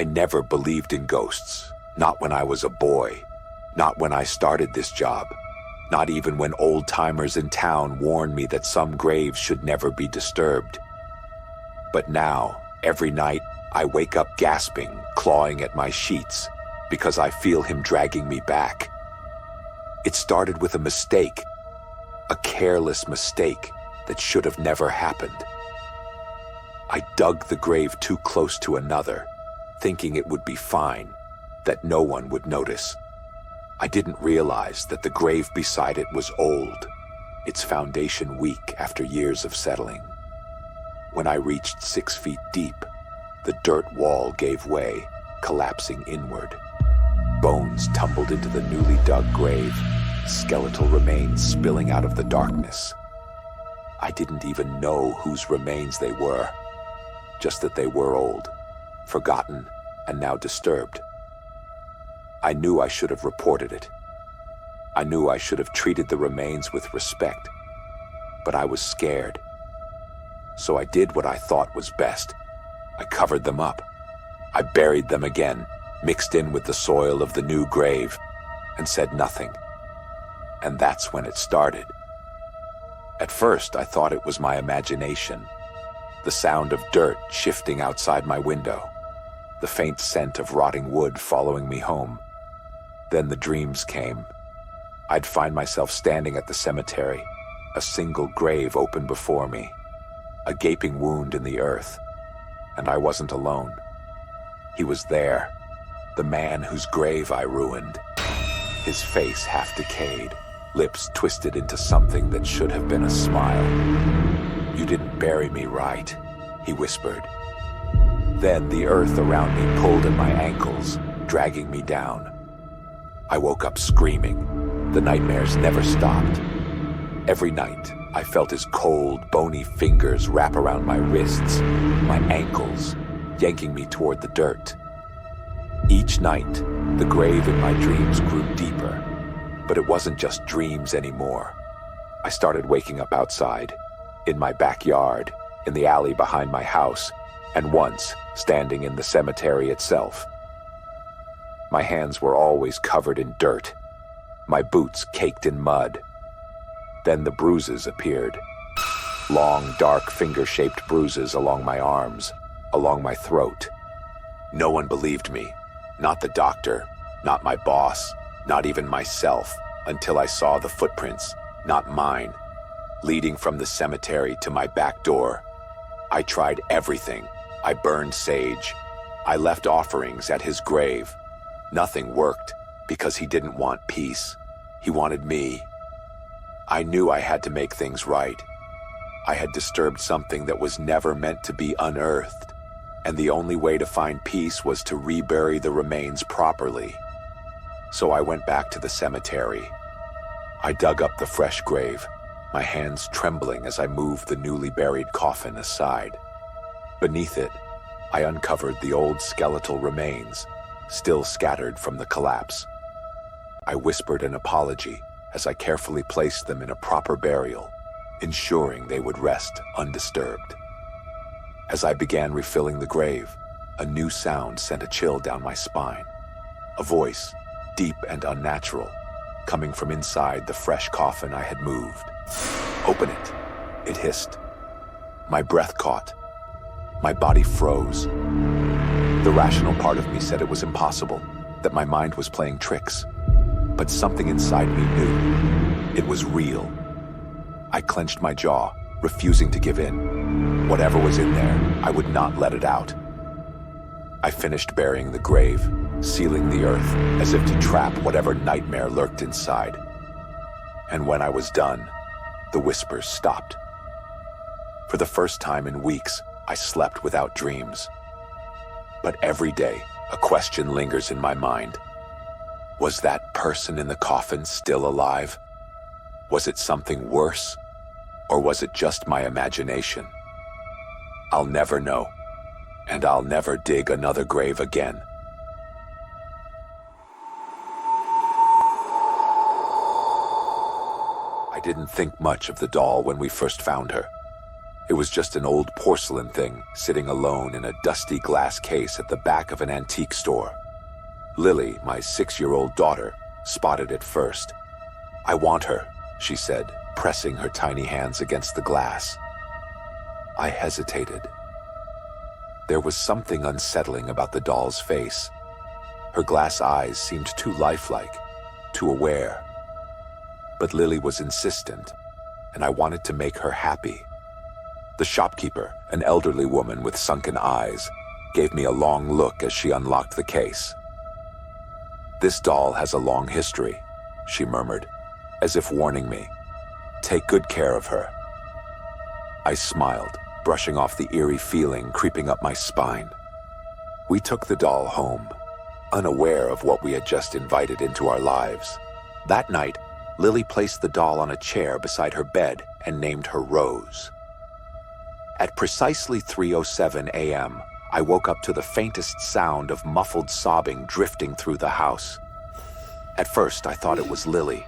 I never believed in ghosts, not when I was a boy, not when I started this job, not even when old-timers in town warned me that some graves should never be disturbed. But now, every night, I wake up gasping, clawing at my sheets, because I feel him dragging me back. It started with a mistake, a careless mistake that should have never happened. I dug the grave too close to another, thinking it would be fine, that no one would notice. I didn't realize that the grave beside it was old, its foundation weak after years of settling. When I reached 6 feet deep, the dirt wall gave way, collapsing inward. Bones tumbled into the newly dug grave, skeletal remains spilling out of the darkness. I didn't even know whose remains they were, just that they were old, forgotten, and now disturbed. I knew I should have reported it. I knew I should have treated the remains with respect, but I was scared. So I did what I thought was best. I covered them up. I buried them again, mixed in with the soil of the new grave, and said nothing. And that's when it started. At first, I thought it was my imagination, the sound of dirt shifting outside my window, the faint scent of rotting wood following me home. Then the dreams came. I'd find myself standing at the cemetery, a single grave open before me, a gaping wound in the earth, and I wasn't alone. He was there, the man whose grave I ruined, his face half decayed, lips twisted into something that should have been a smile. "You didn't bury me right," he whispered. Then the earth around me pulled at my ankles, dragging me down. I woke up screaming. The nightmares never stopped. Every night, I felt his cold, bony fingers wrap around my wrists, my ankles, yanking me toward the dirt. Each night, the grave in my dreams grew deeper, but it wasn't just dreams anymore. I started waking up outside, in my backyard, in the alley behind my house, and once, standing in the cemetery itself. My hands were always covered in dirt, my boots caked in mud. Then the bruises appeared. Long, dark, finger-shaped bruises along my arms, along my throat. No one believed me, not the doctor, not my boss, not even myself, until I saw the footprints, not mine, leading from the cemetery to my back door. I tried everything. I burned sage. I left offerings at his grave. Nothing worked because he didn't want peace. He wanted me. I knew I had to make things right. I had disturbed something that was never meant to be unearthed, and the only way to find peace was to rebury the remains properly. So I went back to the cemetery. I dug up the fresh grave, my hands trembling as I moved the newly buried coffin aside. Beneath it, I uncovered the old skeletal remains, still scattered from the collapse. I whispered an apology as I carefully placed them in a proper burial, ensuring they would rest undisturbed. As I began refilling the grave, a new sound sent a chill down my spine. A voice, deep and unnatural, coming from inside the fresh coffin I had moved. "Open it," it hissed. My breath caught. My body froze. The rational part of me said it was impossible, that my mind was playing tricks. But something inside me knew. It was real. I clenched my jaw, refusing to give in. Whatever was in there, I would not let it out. I finished burying the grave, sealing the earth as if to trap whatever nightmare lurked inside. And when I was done, the whispers stopped. For the first time in weeks, I slept without dreams. But every day, a question lingers in my mind. Was that person in the coffin still alive? Was it something worse? Or was it just my imagination? I'll never know, and I'll never dig another grave again. I didn't think much of the doll when we first found her. It was just an old porcelain thing sitting alone in a dusty glass case at the back of an antique store. Lily, my 6-year-old daughter, spotted it first. "I want her," she said, pressing her tiny hands against the glass. I hesitated. There was something unsettling about the doll's face. Her glass eyes seemed too lifelike, too aware. But Lily was insistent, and I wanted to make her happy. The shopkeeper, an elderly woman with sunken eyes, gave me a long look as she unlocked the case. "This doll has a long history," she murmured, as if warning me. "Take good care of her." I smiled, brushing off the eerie feeling creeping up my spine. We took the doll home, unaware of what we had just invited into our lives. That night, Lily placed the doll on a chair beside her bed and named her Rose. At precisely 3:07 a.m., I woke up to the faintest sound of muffled sobbing drifting through the house. At first, I thought it was Lily.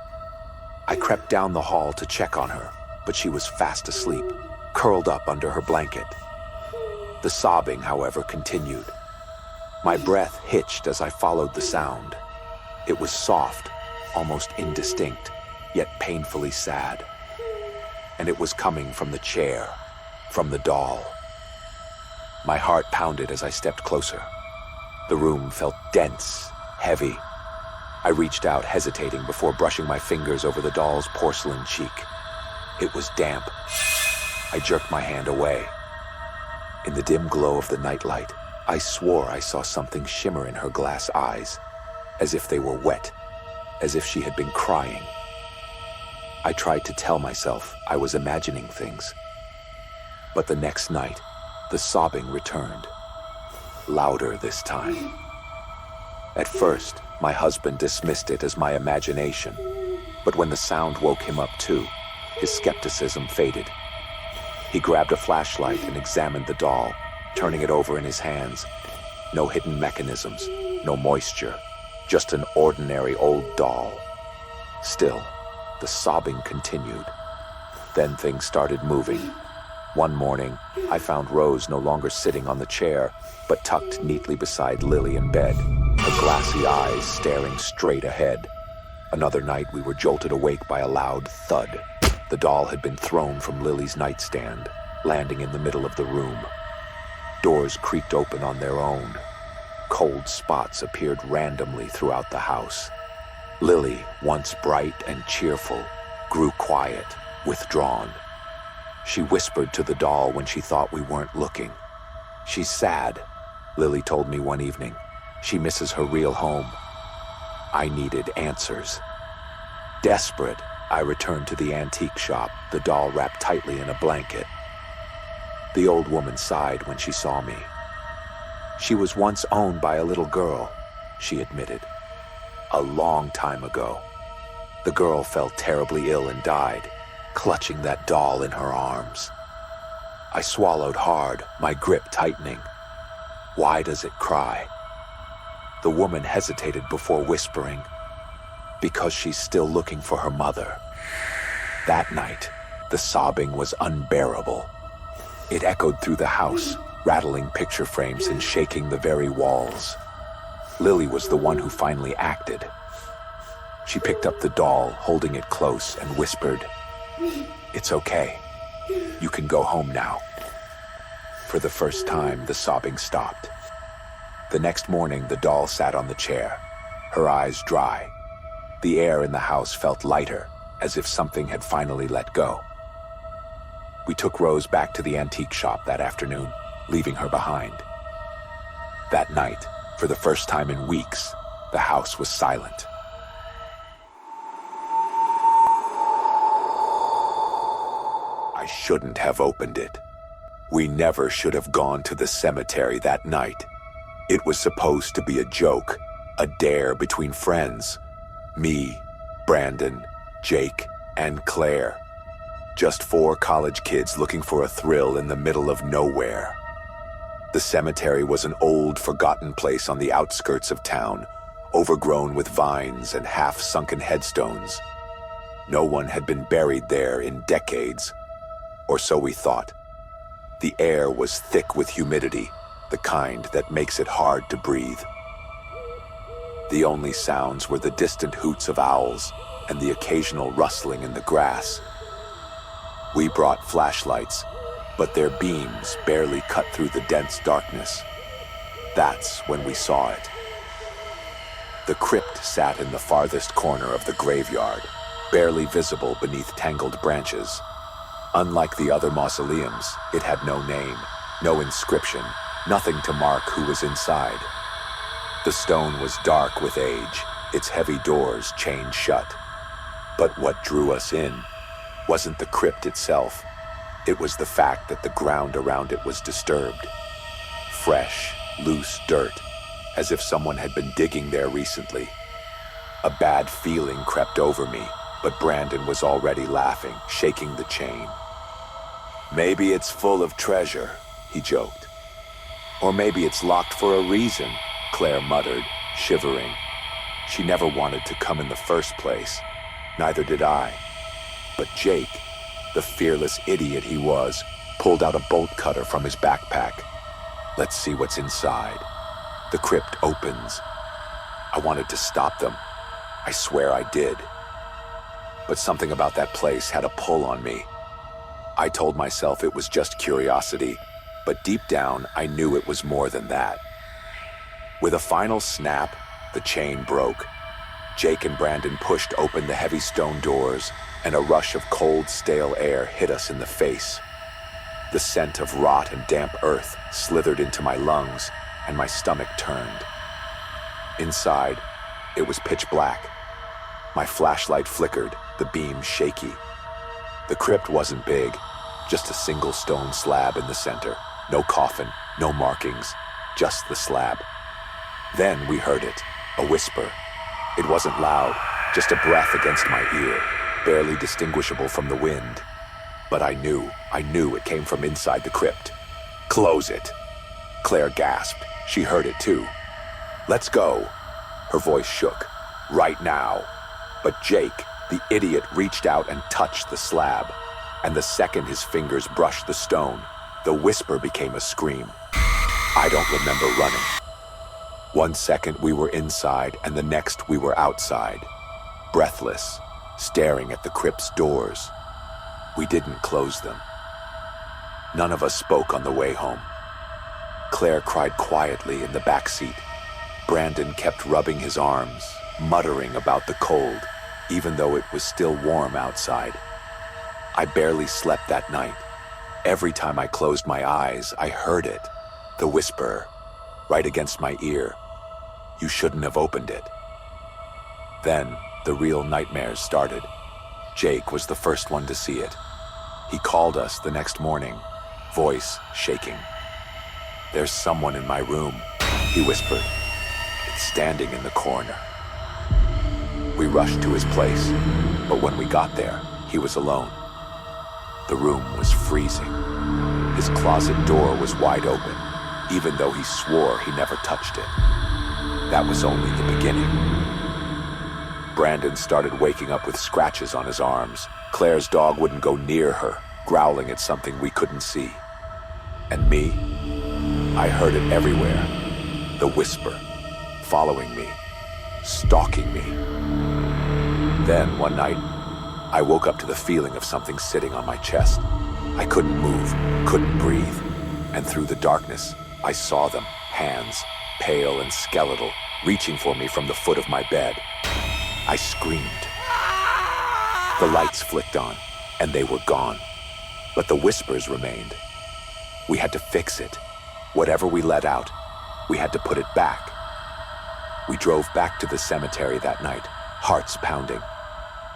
I crept down the hall to check on her, but she was fast asleep, curled up under her blanket. The sobbing, however, continued. My breath hitched as I followed the sound. It was soft, almost indistinct, yet painfully sad. And it was coming from the chair, from the doll. My heart pounded as I stepped closer. The room felt dense, heavy. I reached out, hesitating before brushing my fingers over the doll's porcelain cheek. It was damp. I jerked my hand away. In the dim glow of the nightlight, I swore I saw something shimmer in her glass eyes, as if they were wet, as if she had been crying. I tried to tell myself I was imagining things. But the next night, the sobbing returned, louder this time. At first, my husband dismissed it as my imagination, but when the sound woke him up too, his skepticism faded. He grabbed a flashlight and examined the doll, turning it over in his hands. No hidden mechanisms, no moisture, just an ordinary old doll. Still, the sobbing continued. Then things started moving. One morning, I found Rose no longer sitting on the chair, but tucked neatly beside Lily in bed, her glassy eyes staring straight ahead. Another night, we were jolted awake by a loud thud. The doll had been thrown from Lily's nightstand, landing in the middle of the room. Doors creaked open on their own. Cold spots appeared randomly throughout the house. Lily, once bright and cheerful, grew quiet, withdrawn. She whispered to the doll when she thought we weren't looking. "She's sad," Lily told me one evening. "She misses her real home." I needed answers. Desperate, I returned to the antique shop, the doll wrapped tightly in a blanket. The old woman sighed when she saw me. "She was once owned by a little girl," she admitted. "A long time ago. The girl fell terribly ill and died, clutching that doll in her arms." I swallowed hard, my grip tightening. "Why does it cry?" The woman hesitated before whispering, "Because she's still looking for her mother." That night, the sobbing was unbearable. It echoed through the house, rattling picture frames and shaking the very walls. Lily was the one who finally acted. She picked up the doll, holding it close, and whispered, "It's okay. You can go home now." For the first time, the sobbing stopped. The next morning, the doll sat on the chair, her eyes dry. The air in the house felt lighter, as if something had finally let go. We took Rose back to the antique shop that afternoon, leaving her behind. That night, for the first time in weeks, the house was silent. I shouldn't have opened it. We never should have gone to the cemetery that night. It was supposed to be a joke, a dare between friends. Me, Brandon, Jake, and Claire. Just 4 college kids looking for a thrill in the middle of nowhere. The cemetery was an old, forgotten place on the outskirts of town, overgrown with vines and half-sunken headstones. No one had been buried there in decades, or so we thought. The air was thick with humidity, the kind that makes it hard to breathe. The only sounds were the distant hoots of owls and the occasional rustling in the grass. We brought flashlights, but their beams barely cut through the dense darkness. That's when we saw it. The crypt sat in the farthest corner of the graveyard, barely visible beneath tangled branches. Unlike the other mausoleums, it had no name, no inscription, nothing to mark who was inside. The stone was dark with age, its heavy doors chained shut. But what drew us in wasn't the crypt itself. It was the fact that the ground around it was disturbed. Fresh, loose dirt, as if someone had been digging there recently. A bad feeling crept over me, but Brandon was already laughing, shaking the chain. "Maybe it's full of treasure," he joked. "Or maybe it's locked for a reason," Claire muttered, shivering. She never wanted to come in the first place. Neither did I. But Jake, the fearless idiot he was, pulled out a bolt cutter from his backpack. "Let's see what's inside." The crypt opens. I wanted to stop them. I swear I did. But something about that place had a pull on me. I told myself it was just curiosity, but deep down I knew it was more than that. With a final snap, the chain broke. Jake and Brandon pushed open the heavy stone doors, and a rush of cold, stale air hit us in the face. The scent of rot and damp earth slithered into my lungs, and my stomach turned. Inside, it was pitch black. My flashlight flickered, the beam shaky. The crypt wasn't big, just a single stone slab in the center. No coffin, no markings, just the slab. Then we heard it, a whisper. It wasn't loud, just a breath against my ear, barely distinguishable from the wind. But I knew it came from inside the crypt. "Close it!" Claire gasped. She heard it too. "Let's go!" Her voice shook. "Right now!" But Jake, the idiot, reached out and touched the slab. And the second his fingers brushed the stone, the whisper became a scream. I don't remember running. One second we were inside, and the next we were outside, breathless, staring at the crypt's doors. We didn't close them. None of us spoke on the way home. Claire cried quietly in the back seat. Brandon kept rubbing his arms, muttering about the cold, even though it was still warm outside. I barely slept that night. Every time I closed my eyes, I heard it, the whisper, right against my ear. "You shouldn't have opened it." Then, the real nightmares started. Jake was the first one to see it. He called us the next morning, voice shaking. "There's someone in my room," he whispered. "It's standing in the corner." We rushed to his place, but when we got there, he was alone. The room was freezing. His closet door was wide open, even though he swore he never touched it. That was only the beginning. Brandon started waking up with scratches on his arms. Claire's dog wouldn't go near her, growling at something we couldn't see. And me? I heard it everywhere. The whisper, following me, stalking me. Then, one night, I woke up to the feeling of something sitting on my chest. I couldn't move, couldn't breathe. And through the darkness, I saw them, hands, pale and skeletal, reaching for me from the foot of my bed. I screamed. The lights flicked on, and they were gone. But the whispers remained. We had to fix it. Whatever we let out, we had to put it back. We drove back to the cemetery that night, hearts pounding.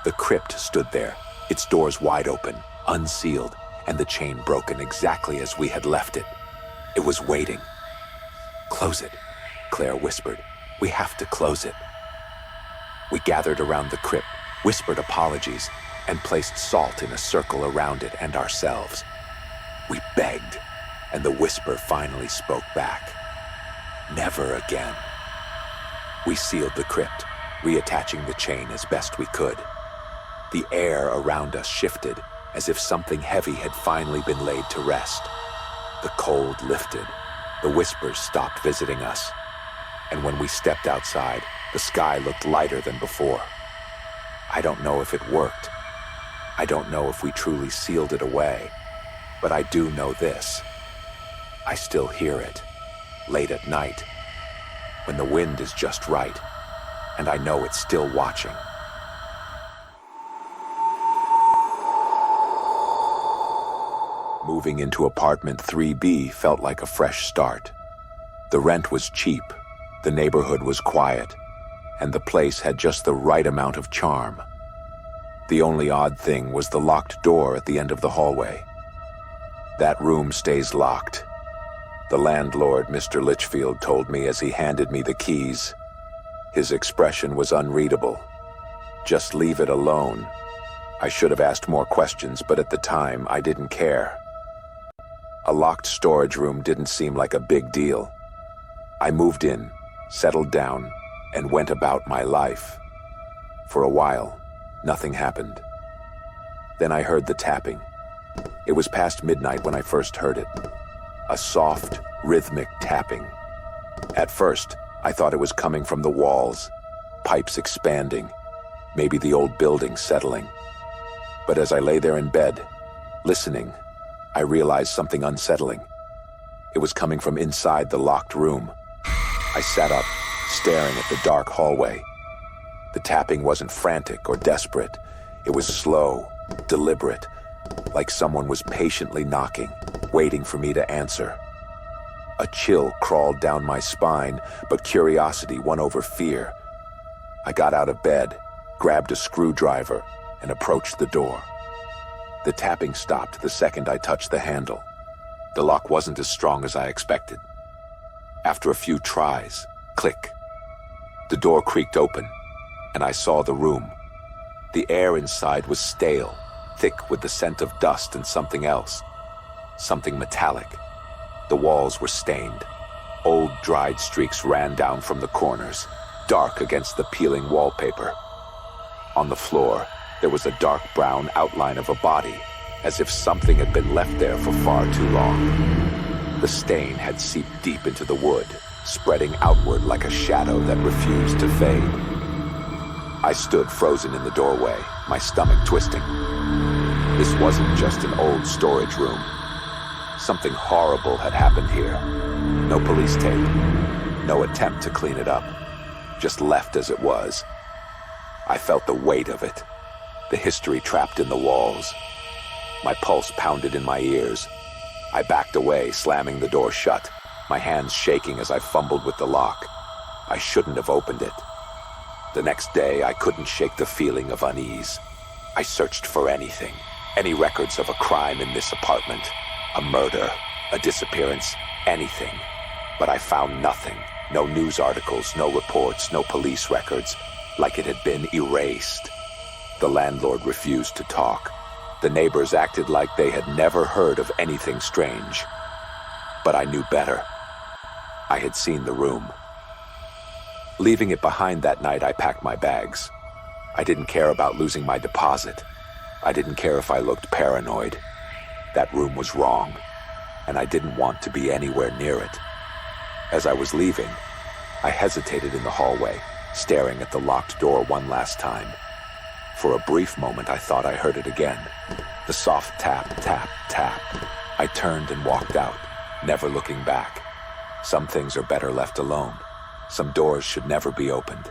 The crypt stood there, its doors wide open, unsealed, and the chain broken exactly as we had left it. It was waiting. "Close it," Claire whispered. "We have to close it." We gathered around the crypt, whispered apologies, and placed salt in a circle around it and ourselves. We begged, and the whisper finally spoke back. "Never again." We sealed the crypt, reattaching the chain as best we could. The air around us shifted, as if something heavy had finally been laid to rest. The cold lifted. The whispers stopped visiting us. And when we stepped outside, the sky looked lighter than before. I don't know if it worked. I don't know if we truly sealed it away. But I do know this. I still hear it, late at night, when the wind is just right, and I know it's still watching. Moving into apartment 3B felt like a fresh start. The rent was cheap, the neighborhood was quiet, and the place had just the right amount of charm. The only odd thing was the locked door at the end of the hallway. That room stays locked. The landlord, Mr. Litchfield, told me as he handed me the keys. His expression was unreadable. Just leave it alone. I should have asked more questions, but at the time, I didn't care. A locked storage room didn't seem like a big deal. I moved in, settled down, and went about my life. For a while, nothing happened. Then I heard the tapping. It was past midnight when I first heard it. A soft, rhythmic tapping. At first, I thought it was coming from the walls, pipes expanding, maybe the old building settling. But as I lay there in bed, listening, I realized something unsettling. It was coming from inside the locked room. I sat up, staring at the dark hallway. The tapping wasn't frantic or desperate. It was slow, deliberate, like someone was patiently knocking, waiting for me to answer. A chill crawled down my spine, but curiosity won over fear. I got out of bed, grabbed a screwdriver, and approached the door. The tapping stopped the second I touched the handle. The lock wasn't as strong as I expected. After a few tries, click. The door creaked open, and I saw the room. The air inside was stale, thick with the scent of dust and something else. Something metallic. The walls were stained. Old dried streaks ran down from the corners, dark against the peeling wallpaper. On the floor, there was a dark brown outline of a body, as if something had been left there for far too long. The stain had seeped deep into the wood, spreading outward like a shadow that refused to fade. I stood frozen in the doorway, my stomach twisting. This wasn't just an old storage room. Something horrible had happened here. No police tape, no attempt to clean it up, just left as it was. I felt the weight of it, the history trapped in the walls. My pulse pounded in my ears. I backed away, slamming the door shut, my hands shaking as I fumbled with the lock. I shouldn't have opened it. The next day, I couldn't shake the feeling of unease. I searched for anything, any records of a crime in this apartment, a murder, a disappearance, anything. But I found nothing. No news articles, no reports, no police records, like it had been erased. The landlord refused to talk. The neighbors acted like they had never heard of anything strange. But I knew better. I had seen the room. Leaving it behind that night, I packed my bags. I didn't care about losing my deposit. I didn't care if I looked paranoid. That room was wrong, and I didn't want to be anywhere near it. As I was leaving, I hesitated in the hallway, staring at the locked door one last time. For a brief moment, I thought I heard it again. The soft tap, tap, tap. I turned and walked out, never looking back. Some things are better left alone. Some doors should never be opened.